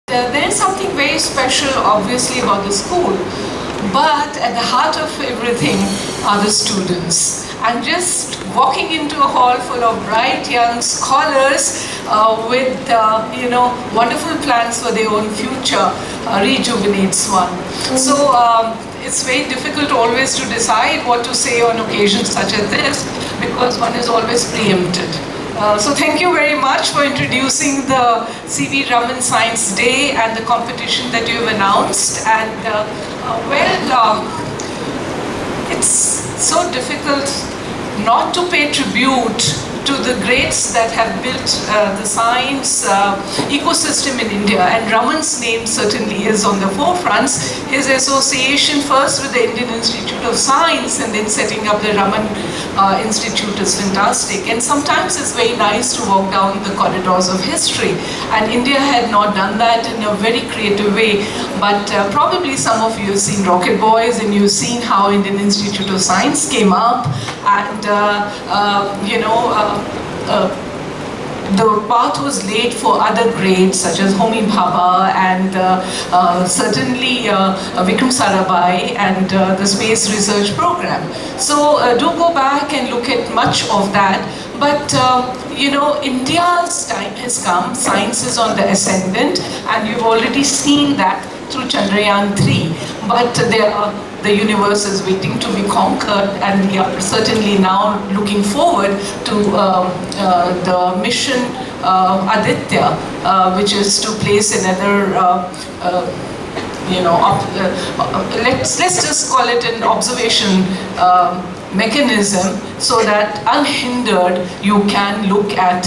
There is something very special, obviously, about the school, but at the heart of everything are the students. And just walking into a hall full of bright young scholars with, wonderful plans for their own future rejuvenates one. So it's very difficult always to decide what to say on occasions such as this, because one is always preempted. So thank you very much for introducing the C.V. Raman Science Day and the competition that you've announced. And it's so difficult not to pay tribute to the greats that have built the science ecosystem in India. And Raman's name certainly is on the forefront. His association first with the Indian Institute of Science and then setting up the Raman Institute is fantastic. And sometimes it's very nice to walk down the corridors of history. And India had not done that in a very creative way. But probably some of you have seen Rocket Boys, and you've seen how Indian Institute of Science came up. And the path was laid for other greats such as Homi Bhabha and certainly Vikram Sarabhai and the Space Research Program. So do go back and look at much of that. But India's time has come. Science is on the ascendant, and you've already seen that through Chandrayaan 3. But the universe is waiting to be conquered, and we are certainly now looking forward to the mission Aditya, which is to place another let's just call it an observation mechanism, so that unhindered you can look at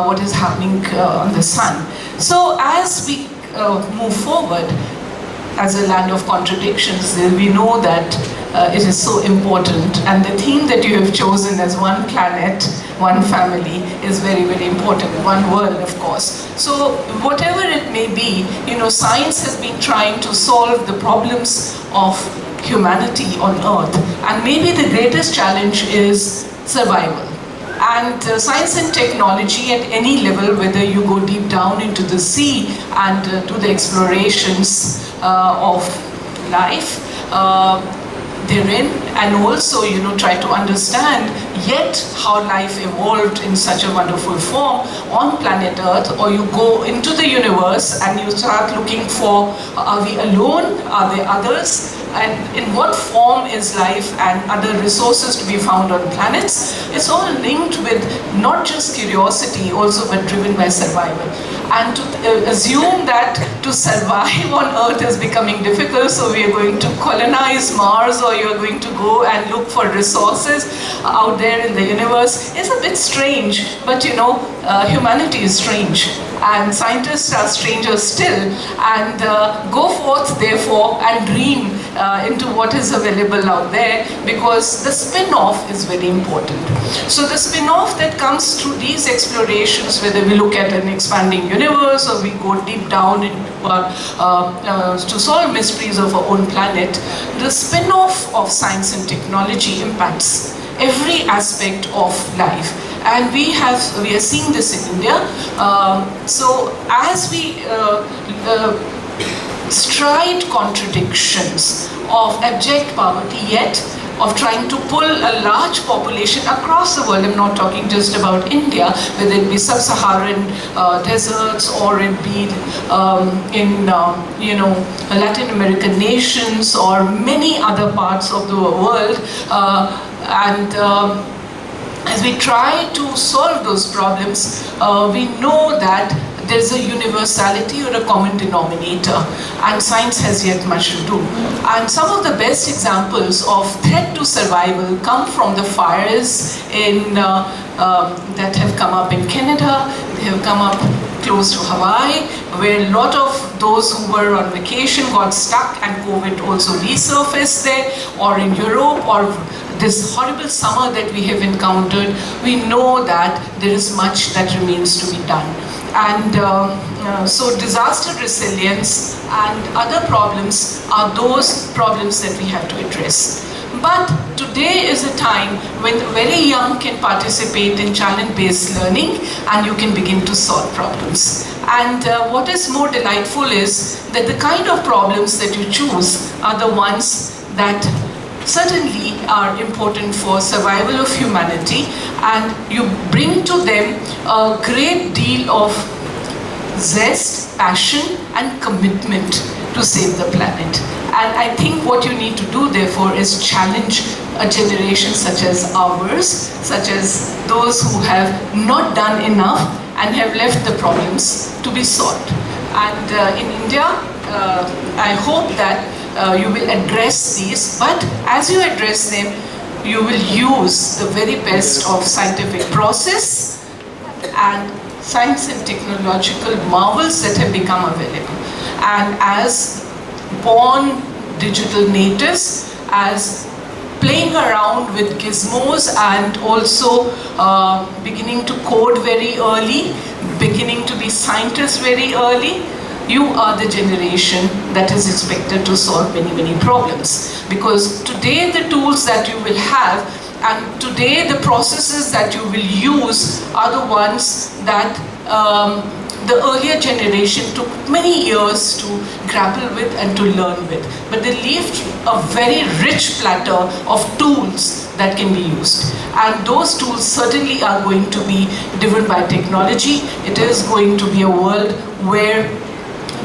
what is happening on the sun. So as we move forward, as a land of contradictions, we know that it is so important, and the theme that you have chosen as one planet, one family is very, very important, one world, of course. So whatever it may be, science has been trying to solve the problems of humanity on Earth, and maybe the greatest challenge is survival. And science and technology at any level, whether you go deep down into the sea and do the explorations of life therein, and also try to understand yet how life evolved in such a wonderful form on planet Earth, or you go into the universe and you start looking for, are we alone, are there others, and in what form is life and other resources to be found on planets. It's all linked with not just curiosity also, but driven by survival. And to assume that to survive on Earth is becoming difficult, so we are going to colonize Mars, or you're going to go and look for resources out there in the universe, is a bit strange. But humanity is strange, and scientists are stranger still. And go forth therefore and dream into what is available out there, because the spin-off is very important. So the spin-off that comes through these explorations, whether we look at an expanding universe or we go deep down to solve mysteries of our own planet, the spin-off of science and technology impacts every aspect of life. And we are seeing this in India. So as we stride contradictions of abject poverty, yet of trying to pull a large population across the world. I'm not talking just about India, whether it be sub-Saharan deserts, or it be in Latin American nations or many other parts of the world. As we try to solve those problems, we know that there's a universality or a common denominator, and science has yet much to do. And some of the best examples of threat to survival come from the fires that have come up in Canada. They have come up close to Hawaii, where a lot of those who were on vacation got stuck, and COVID also resurfaced there, or in Europe, or this horrible summer that we have encountered. We know that there is much that remains to be done. And so disaster resilience and other problems are those problems that we have to address. But today is a time when the very young can participate in challenge-based learning and you can begin to solve problems. And what is more delightful is that the kind of problems that you choose are the ones that certainly are important for survival of humanity, and you bring to them a great deal of zest, passion and commitment to save the planet. And I think what you need to do therefore is challenge a generation such as ours, such as those who have not done enough and have left the problems to be solved. And in India, I hope that you will address these, but as you address them, you will use the very best of scientific process and science and technological marvels that have become available. And as born digital natives, as playing around with gizmos and also beginning to code very early, beginning to be scientists very early, you are the generation that is expected to solve many, many problems. Because today the tools that you will have and today the processes that you will use are the ones that the earlier generation took many years to grapple with and to learn with. But they left a very rich platter of tools that can be used. And those tools certainly are going to be driven by technology. It is going to be a world where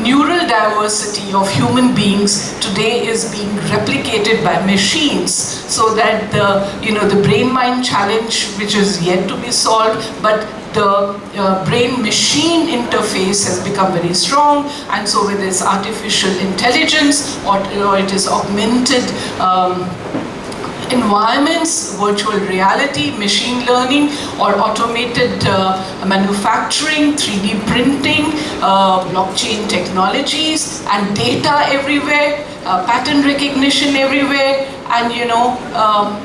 neural diversity of human beings today is being replicated by machines, so that the brain-mind challenge, which is yet to be solved, but the brain-machine interface has become very strong, and so with this artificial intelligence or it is augmented environments, virtual reality, machine learning, or automated manufacturing, 3D printing, blockchain technologies, and data everywhere, pattern recognition everywhere, and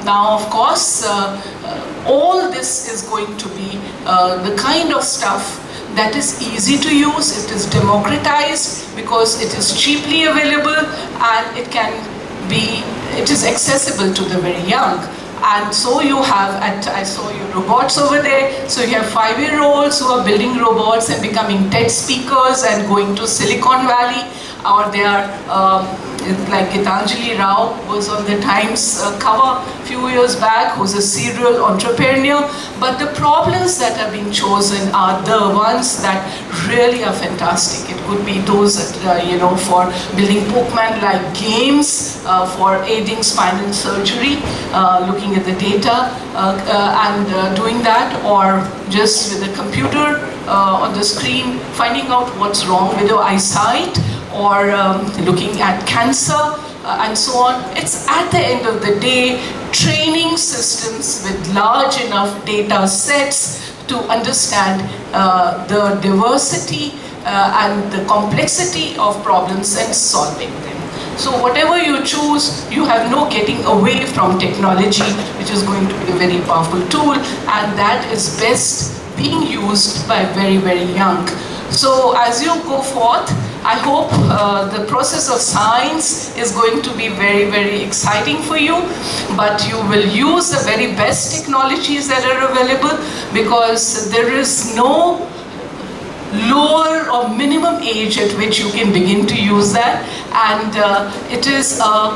now of course all this is going to be the kind of stuff that is easy to use, it is democratized because it is cheaply available, and it is accessible to the very young. And so you have, I saw your robots over there, so you have 5-year-olds who are building robots and becoming TED speakers and going to Silicon Valley, or they are like Gitanjali Rao was on the Times cover a few years back, who's a serial entrepreneur. But the problems that are being chosen are the ones that really are fantastic. It could be those that, for building Pokemon-like games, for aiding spinal surgery, looking at the data and doing that, or just with a computer on the screen, finding out what's wrong with your eyesight, or looking at cancer and so on. It's at the end of the day training systems with large enough data sets to understand the diversity and the complexity of problems and solving them. So whatever you choose, you have no getting away from technology, which is going to be a very powerful tool, and that is best being used by very, very young. So as you go forth, I hope the process of science is going to be very, very exciting for you, but you will use the very best technologies that are available, because there is no lower or minimum age at which you can begin to use that, and it is a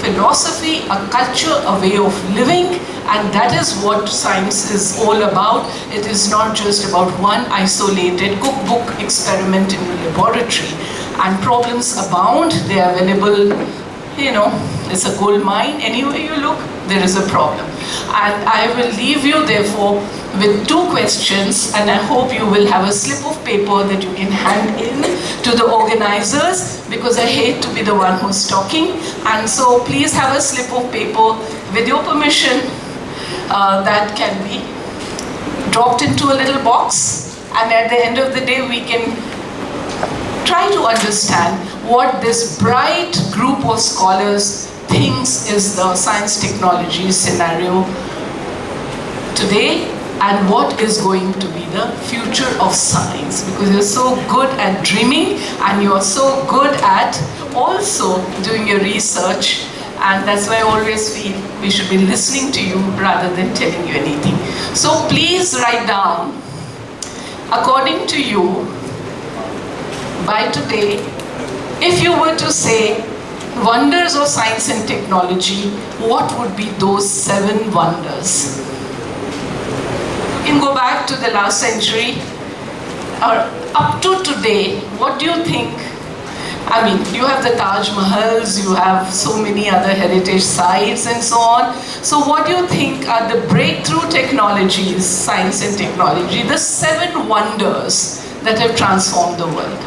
philosophy, a culture, a way of living, and that is what science is all about. It is not just about one isolated cookbook experiment in a laboratory. And problems abound, they are available, it's a gold mine. Anywhere you look, there is a problem. And I will leave you therefore with 2 questions, and I hope you will have a slip of paper that you can hand in to the organizers, because I hate to be the one who's talking. And so please have a slip of paper with your permission that can be dropped into a little box, and at the end of the day we can try to understand what this bright group of scholars thinks is the science technology scenario today, and what is going to be the future of science, because you're so good at dreaming and you're so good at also doing your research And that's why I always feel we should be listening to you rather than telling you anything. So please write down, according to you, by today, if you were to say wonders of science and technology, what would be those 7 wonders? You can go back to the last century or up to today. What do you think? I mean, you have the Taj Mahals, you have so many other heritage sites and so on. So what do you think are the breakthrough technologies, science and technology, the 7 wonders that have transformed the world?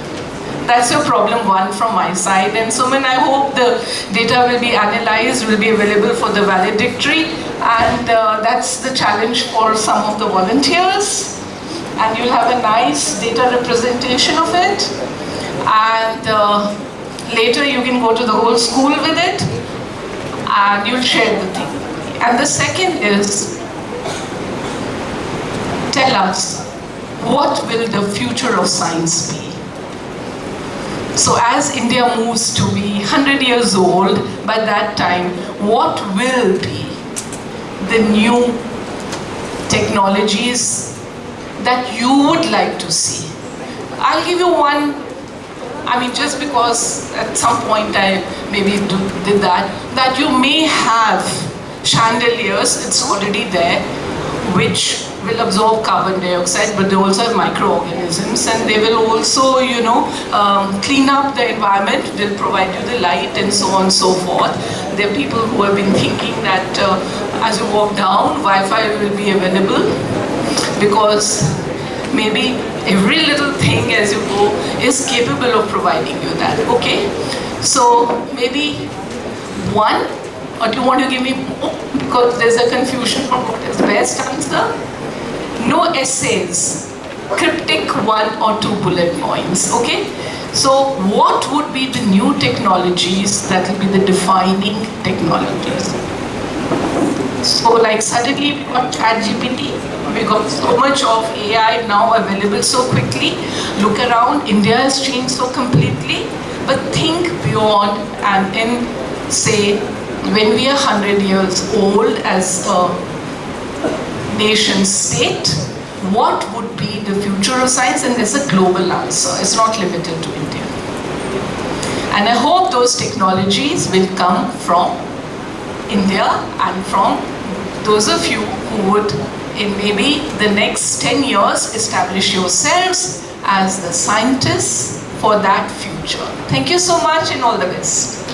That's your problem 1 from my side. And Suman, I hope the data will be analyzed, will be available for the valedictory. And that's the challenge for some of the volunteers. And you'll have a nice data representation of it. And later you can go to the whole school with it. And you'll share the thing. And the second is, tell us, what will the future of science be? So as India moves to be 100 years old, by that time, what will be the new technologies that you would like to see? I'll give you one, I mean, just because at some point I maybe did that you may have chandeliers, it's already there, which will absorb carbon dioxide, but they also have microorganisms, and they will also, clean up the environment, will provide you the light and so on and so forth. There are people who have been thinking that as you walk down, Wi-Fi will be available, because maybe every little thing as you go is capable of providing you that, okay? So maybe 1, or do you want to give me more? Because there's a confusion on what is the best answer. No essays, cryptic 1 or 2 bullet points, okay? So what would be the new technologies that will be the defining technologies? So like suddenly we got ChatGPT, we got so much of AI now available so quickly. Look around, India has changed so completely, but think beyond, and in, say, when we are 100 years old as a nation state, what would be the future of science? And there's a global answer, it's not limited to India. And I hope those technologies will come from India and from those of you who would, in maybe the next 10 years, establish yourselves as the scientists for that future. Thank you so much and all the best.